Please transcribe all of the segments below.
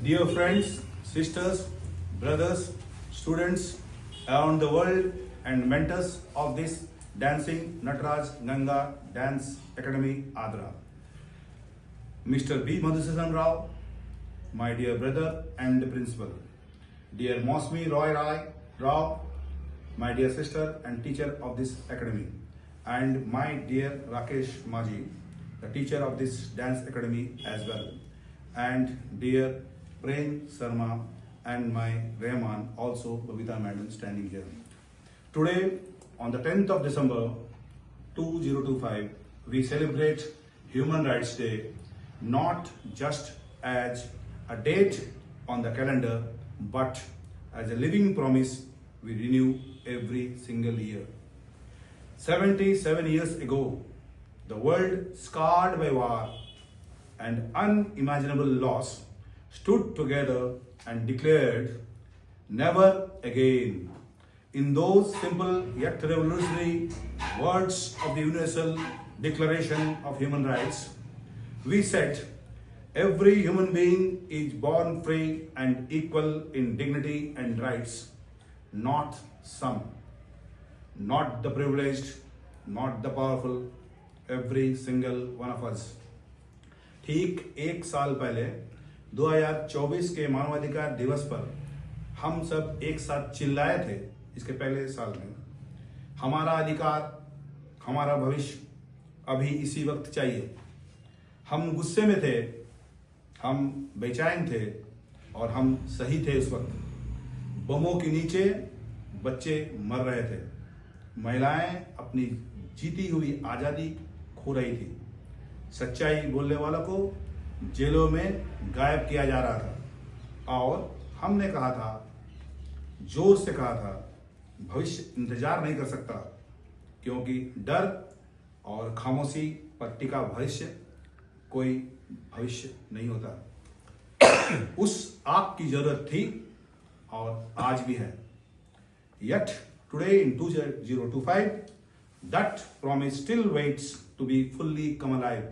Dear friends, sisters, brothers, students around the world and mentors of this Dancing Nataraj Ganga Dance Academy Adra. Mr. B. Madhusudan Rao, my dear brother and the principal. Dear Mosmi Roy Rao, my dear sister and teacher of this academy. And my dear Rakesh Maji, the teacher of this dance academy as well. And dear Prem Sharma and my Rahman, also Babita Madam standing here. Today, on the 10th of December 2025, we celebrate Human Rights Day not just as a date on the calendar, but as a living promise we renew every single year. 77 years ago, the world scarred by war and unimaginable loss stood together and declared, "Never again." In those simple yet revolutionary words of the Universal Declaration of Human Rights, we said, every human being is born free and equal in dignity and rights, not some, not the privileged, not the powerful, every single one of us. ठीक एक साल पहले 2024 के मानवाधिकार दिवस पर हम सब एक साथ चिल्लाए थे। इसके पहले साल में हमारा अधिकार, हमारा भविष्य अभी इसी वक्त चाहिए। हम गुस्से में थे, हम बेचैन थे और हम सही थे। उस वक्त बमों के नीचे बच्चे मर रहे थे, महिलाएं अपनी जीती हुई आजादी खो रही थी, सच्चाई बोलने वालों को जेलों में गायब किया जा रहा था और हमने कहा था, जोर से कहा था, भविष्य इंतजार नहीं कर सकता, क्योंकि डर और खामोशी पर टिका भविष्य कोई भविष्य नहीं होता। उस आग की जरूरत थी और आज भी है। Yet today in 2025, that promise still waits to be fully come alive.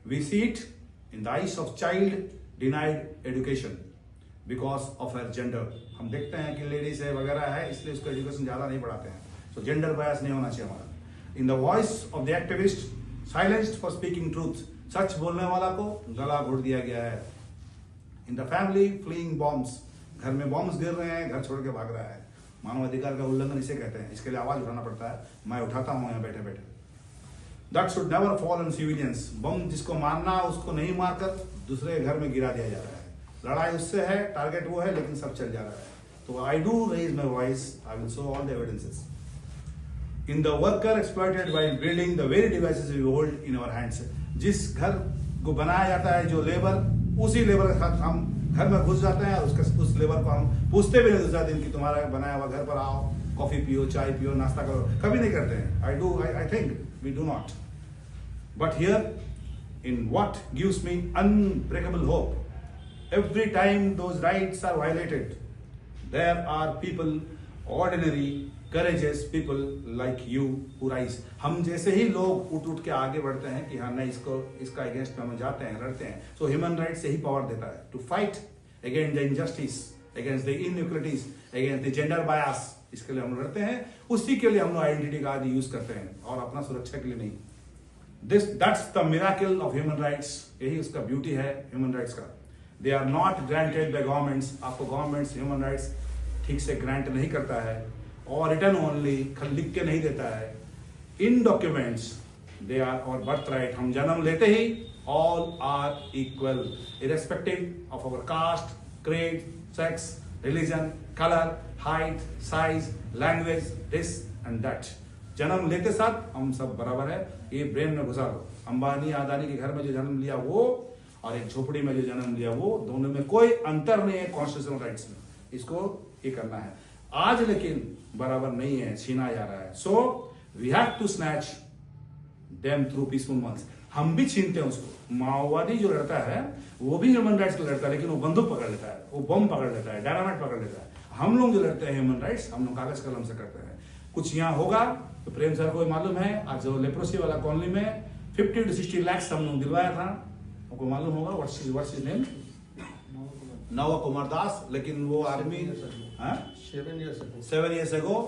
We see it in the eyes of child denied education because of her gender. हम देखते हैं कि लेडीज है वगैरह है, इसलिए उसको एजुकेशन ज़्यादा नहीं पढ़ाते हैं। So gender bias नहीं होना चाहिए हमारा। In the voice of the activist, silenced for speaking truth, सच बोलने वाला को गला घोट दिया गया है। In the family, fleeing bombs, घर में बॉम्ब्स गिर रहे हैं, घर छोड़ के भाग रहा है। मानवाधिकार का उल्लंघन इसे कहते हैं, इसके लिए आवाज उठाना पड़ता है। मैं उठाता हूँ यहाँ बैठे बैठे। That should never fall on civilians. बम जिसको मारना उसको नहीं मारकर दूसरे घर में गिरा दिया जा रहा है। लड़ाई उससे है, टारगेट वो है, लेकिन सब चल जा रहा है। तो I do raise my voice. I will show all the evidences. In the worker exploited while building the very devices we hold in our hands. जिस घर को बनाया जाता है जो लेबर, उसी लेबर के साथ हम घर में घुस जाते हैं और उस लेबर को हम पूछते भी नहीं दूसरा दिन कि तुम्हारा बनाया हुआ घर पर आओ, कॉफी पियो, चाय पियो, नाश्ता करो, कभी नहीं करते हैं। I think we do not. But here, in what gives me unbreakable hope, every time those rights are violated, there are people, ordinary, courageous people like you who rise. हम जैसे ही लोग उठ के आगे बढ़ते हैं कि हाँ नहीं, इसका अगेंस्ट में हम जाते हैं, लड़ते हैं। So human rights से ही पावर देता है to fight against the injustice, against the inequalities, against the gender bias. इसके लिए हम लड़ते हैं, उसी के लिए हम लोग आइडेंटिटी कार्ड यूज करते हैं और अपना सुरक्षा के लिए नहीं। That's the miracle of human rights. यही उसका ब्यूटी है human rights का। They are not granted by governments. आपको गवर्नमेंट्स human rights ठीक से ग्रांट नहीं करता है और रिटर्न ओनली लिख के नहीं देता है। इन documents they are our birth right. हम जन्म लेते ही all are equal irrespective of our caste, creed, sex, religion, colour, height, size, language, this and that. जन्म लेते साथ हम सब बराबर है। ये ब्रेन में घुसा दो। अंबानी अदानी के घर में जो जन्म लिया वो और एक झोपड़ी में जो जन्म लिया वो, दोनों में कोई अंतर नहीं है कॉन्स्टिट्यूशनल राइट्स में। इसको ये करना है। आज लेकिन बराबर नहीं है, छीना जा रहा है। So we have to snatch them through peaceful means. हम भी छीनते हैं उसको। माओवादी जो लड़ता है वो भी ह्यूमन राइट्स को लड़ता है, लेकिन वो बंदूक पकड़ लेता है, वो बम पकड़ लेता है, डायनामाइट पकड़ लेता है। हम लोग जो लड़ते हैं ह्यूमन राइट्स, हम लोग कागज कलम से करते हैं। कुछ यहाँ होगा तो प्रेम सर को मालूम है, आज जो लेप्रोसी वाला कॉलोनी में 50 to 60 लाख हम लोग दिलवाया था, आपको मालूम होगा। What's his name? नवा कुमार दास, लेकिन वो आदमी 7 years ago. 7 years ago. 7 years ago